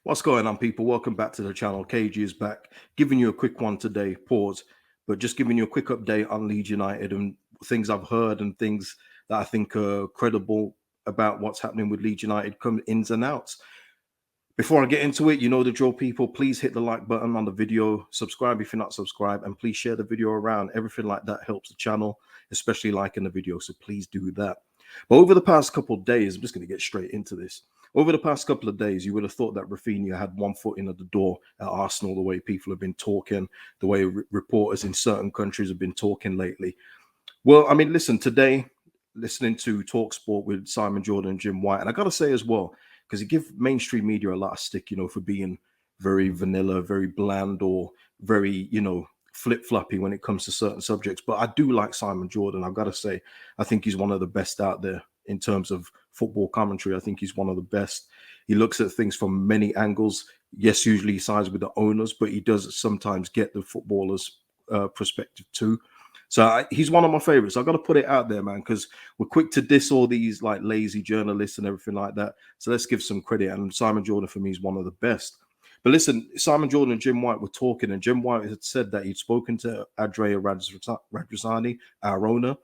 What's going on, people? Welcome back to the channel. KG is back, giving you a quick one today. Pause, but just giving you a quick update on Leeds United and things I've heard and things that I think are credible about what's happening with Leeds United, come ins and outs. Before I get into it, you know the drill, people. Please hit the like button on the video, subscribe if you're not subscribed, and please share the video around. Everything like that helps the channel, especially liking the video, so please do that. But over the past couple of days, I'm just going to get straight into this. Over the past couple of days, you would have thought that Raphinha had one foot in at the door at Arsenal, the way people have been talking, the way reporters in certain countries have been talking lately. Well, I mean, listen, today, listening to Talksport with Simon Jordan and Jim White, and I got to say as well, because he give mainstream media a lot of stick, for being very vanilla, very bland, or very, flip-floppy when it comes to certain subjects. But I do like Simon Jordan. I've got to say, I think he's one of the best out there in terms of football commentary. I think he's one of the best. He looks at things from many angles. Yes, usually he sides with the owners, but he does sometimes get the footballers' perspective too. So he's one of my favorites. I've got to put it out there, man, because we're quick to diss all these like lazy journalists and everything like that. So let's give some credit. And Simon Jordan, for me, is one of the best. But listen, Simon Jordan and Jim White were talking, and Jim White had said that he'd spoken to Andrea Radrizzani, our owner.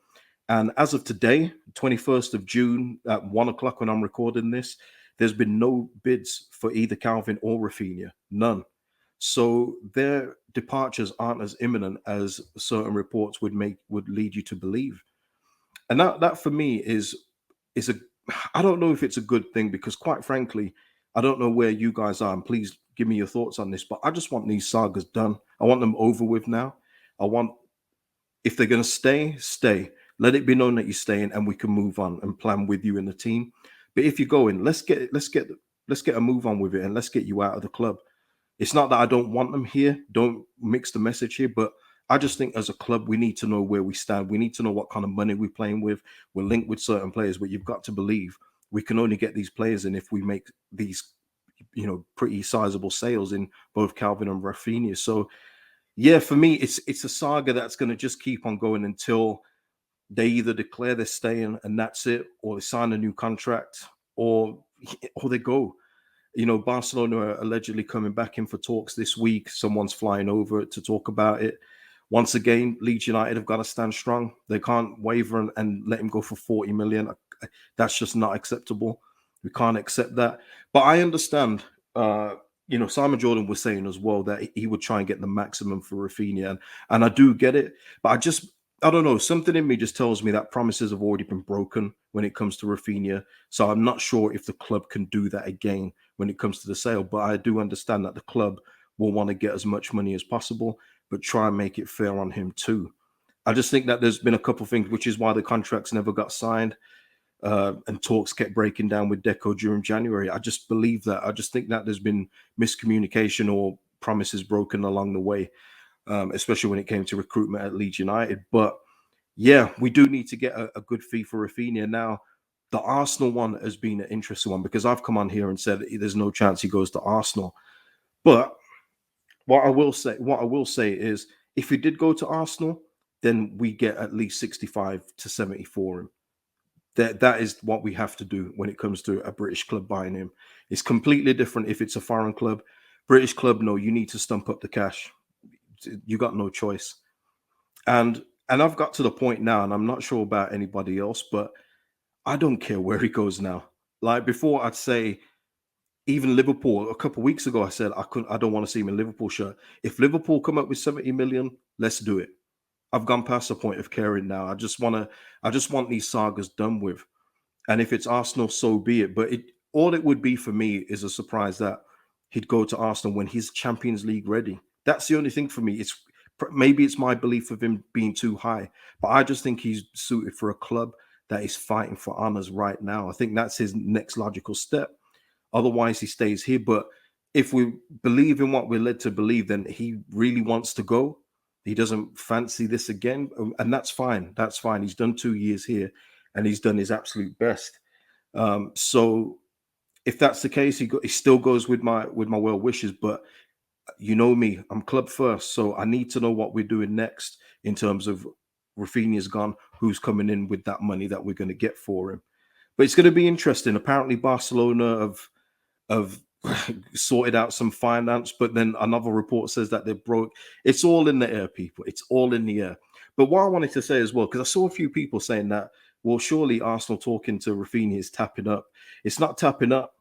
And as of today, 21st of June, at 1 o'clock when I'm recording this, there's been no bids for either Kalvin or Raphinha. None. So their departures aren't as imminent as certain reports would lead you to believe. And that for me is a I don't know if it's a good thing, because quite frankly, I don't know where you guys are, and please give me your thoughts on this, but I just want these sagas done. I want them over with now. I want, if they're going to stay, stay. Let it be known that you're staying, and we can move on and plan with you in the team. But if you're going, let's get a move on with it, and let's get you out of the club. It's not that I don't want them here. Don't mix the message here, but I just think as a club, we need to know where we stand. We need to know what kind of money we're playing with. We're linked with certain players, but you've got to believe we can only get these players in if we make these, pretty sizable sales in both Kalvin and Raphinha. So yeah, for me, it's a saga that's going to just keep on going until they either declare they're staying and that's it, or they sign a new contract, or they go. Barcelona are allegedly coming back in for talks this week. Someone's flying over to talk about it. Once again, Leeds United have got to stand strong. They can't waver and let him go for 40 million. That's just not acceptable. We can't accept that. But I understand, Simon Jordan was saying as well that he would try and get the maximum for Raphinha. And I do get it. But I don't know, something in me just tells me that promises have already been broken when it comes to Raphinha. So I'm not sure if the club can do that again when it comes to the sale. But I do understand that the club will want to get as much money as possible, but try and make it fair on him too. I just think that there's been a couple of things, which is why the contracts never got signed, and talks kept breaking down with Deco during January. I just believe that. I just think that there's been miscommunication or promises broken along the way. Especially when it came to recruitment at Leeds United. But yeah, we do need to get a good fee for Raphinha. Now, the Arsenal one has been an interesting one, because I've come on here and said there's no chance he goes to Arsenal. But what I will say is, if he did go to Arsenal, then we get at least 65 to 70 for him. That is what we have to do when it comes to a British club buying him. It's completely different if it's a foreign club. British club, no, you need to stump up the cash. You got no choice. And I've got to the point now, and I'm not sure about anybody else, but I don't care where he goes now. Like before, I'd say even Liverpool. A couple of weeks ago, I said I don't want to see him in Liverpool shirt. If Liverpool come up with 70 million, let's do it. I've gone past the point of caring now. I just want these sagas done with. And if it's Arsenal, so be it. But all it would be for me is a surprise that he'd go to Arsenal when he's Champions League ready. That's the only thing for me. Maybe it's my belief of him being too high, but I just think he's suited for a club that is fighting for honors right now. I think that's his next logical step. Otherwise, he stays here. But if we believe in what we're led to believe, then he really wants to go. He doesn't fancy this again, and that's fine. That's fine. He's done 2 years here, and he's done his absolute best. So if that's the case, he still goes with my well wishes. But you know me, I'm club first, so I need to know what we're doing next in terms of Raphinha's gone, who's coming in with that money that we're going to get for him. But it's going to be interesting. Apparently, Barcelona have sorted out some finance, but then another report says that they're broke. It's all in the air, people. It's all in the air. But what I wanted to say as well, because I saw a few people saying that, well, surely Arsenal talking to Raphinha is tapping up. It's not tapping up.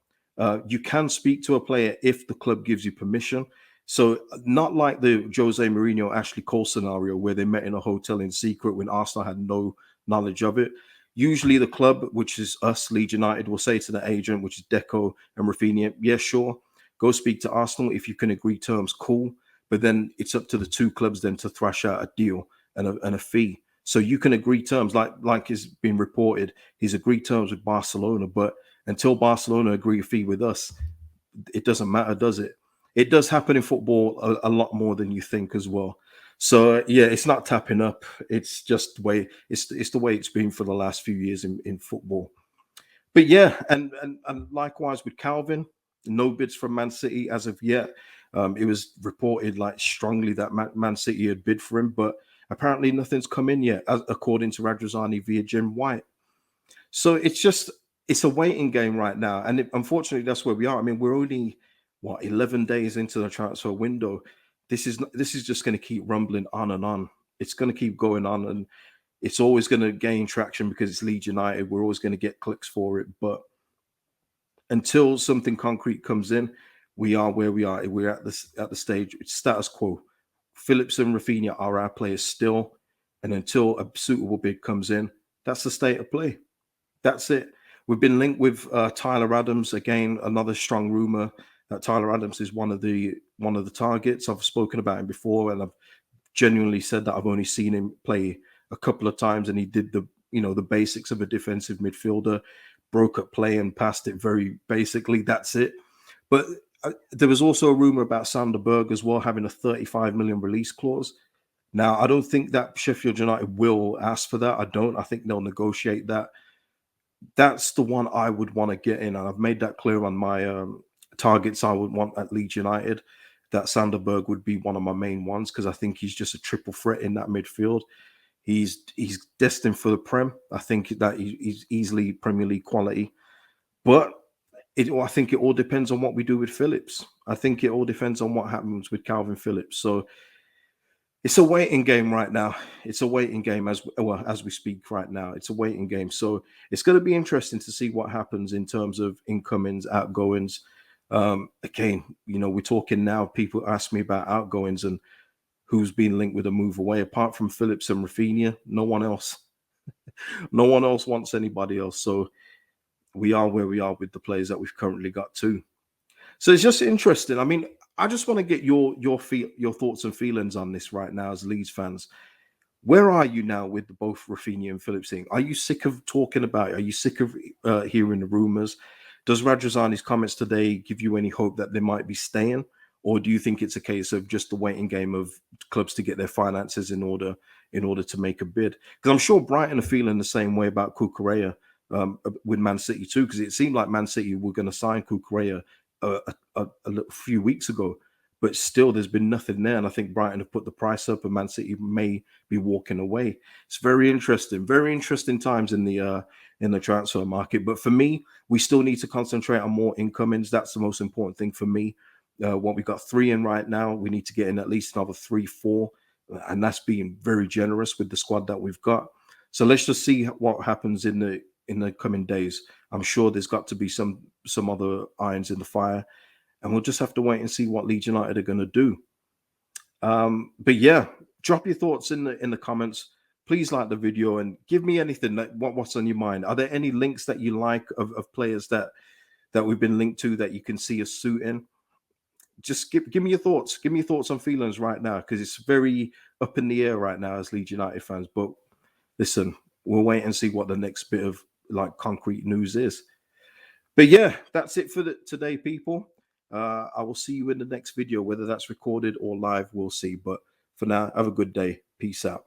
You can speak to a player if the club gives you permission. So not like the Jose Mourinho Ashley Cole scenario where they met in a hotel in secret when Arsenal had no knowledge of it. Usually the club, which is us, Leeds United, will say to the agent, which is Deco and Raphinha, yeah, sure, go speak to Arsenal. If you can agree terms, cool. But then it's up to the two clubs then to thrash out a deal and a fee. So you can agree terms, like has been reported. He's agreed terms with Barcelona, but until Barcelona agree a fee with us, it doesn't matter, does it? It does happen in football a lot more than you think as well. So yeah, it's not tapping up. It's just the way it's the way it's been for the last few years in football. But yeah, and likewise with Calvin, no bids from Man City as of yet. It was reported like strongly that Man City had bid for him, but apparently nothing's come in yet, according to Radrizzani via Jim White. So it's a waiting game right now, and unfortunately that's where we are. I mean, we're only 11 days into the transfer window. This is just going to keep rumbling on and on. It's going to keep going on, and it's always going to gain traction because it's Leeds United. We're always going to get clicks for it, but until something concrete comes in, we are where we are. We're at the stage. It's status quo. Phillips and Rafinha are our players still, and until a suitable bid comes in, that's the state of play. That's it. We've been linked with Tyler Adams again. Another strong rumor that Tyler Adams is one of the targets. I've spoken about him before, and I've genuinely said that I've only seen him play a couple of times, and he did the basics of a defensive midfielder, broke up play and passed it very basically. That's it. But there was also a rumor about Sander Berge as well having a 35 million release clause. Now, I don't think that Sheffield United will ask for that. I don't. I think they'll negotiate that. That's the one I would want to get in, and I've made that clear on my targets I would want at Leeds United. That Sander Berge would be one of my main ones because I think he's just a triple threat in that midfield. He's destined for the Prem. I think that he's easily Premier League quality, but I think it all depends on what we do with Phillips. I think it all depends on what happens with Kalvin Phillips. So it's a waiting game right now. It's a waiting game as we speak right now. It's a waiting game. So it's going to be interesting to see what happens in terms of incomings, outgoings. Again, we're talking now. People ask me about outgoings and who's been linked with a move away. Apart from Phillips and Raphinha, no one else. No one else wants anybody else. So we are where we are with the players that we've currently got too. So it's just interesting. I mean, I just want to get your thoughts and feelings on this right now as Leeds fans. Where are you now with both Rafinha and Phillips thing? Are you sick of talking about it? Are you sick of hearing the rumours? Does Radrizzani's comments today give you any hope that they might be staying? Or do you think it's a case of just the waiting game of clubs to get their finances in order to make a bid? Because I'm sure Brighton are feeling the same way about Cucurella with Man City too, because it seemed like Man City were going to sign Cucurella a few weeks ago, but still there's been nothing there. And I think Brighton have put the price up and Man City may be walking away. It's very interesting times in the transfer market. But for me, we still need to concentrate on more incomings. That's the most important thing for me. What we've got 3 in right now, we need to get in at least another 3, 4. And that's being very generous with the squad that we've got. So let's just see what happens in the coming days. I'm sure there's got to be some other irons in the fire, and we'll just have to wait and see what Leeds United are going to do. But yeah, drop your thoughts in the comments. Please like the video and give me anything what's on your mind. Are there any links that you like of players that we've been linked to that you can see us suiting? Just give me your thoughts. Give me your thoughts on feelings right now, because it's very up in the air right now as Leeds United fans. But listen, we'll wait and see what the next bit of concrete news is. But yeah, that's it for today, people. I will see you in the next video, whether that's recorded or live, we'll see. But for now, have a good day. Peace out.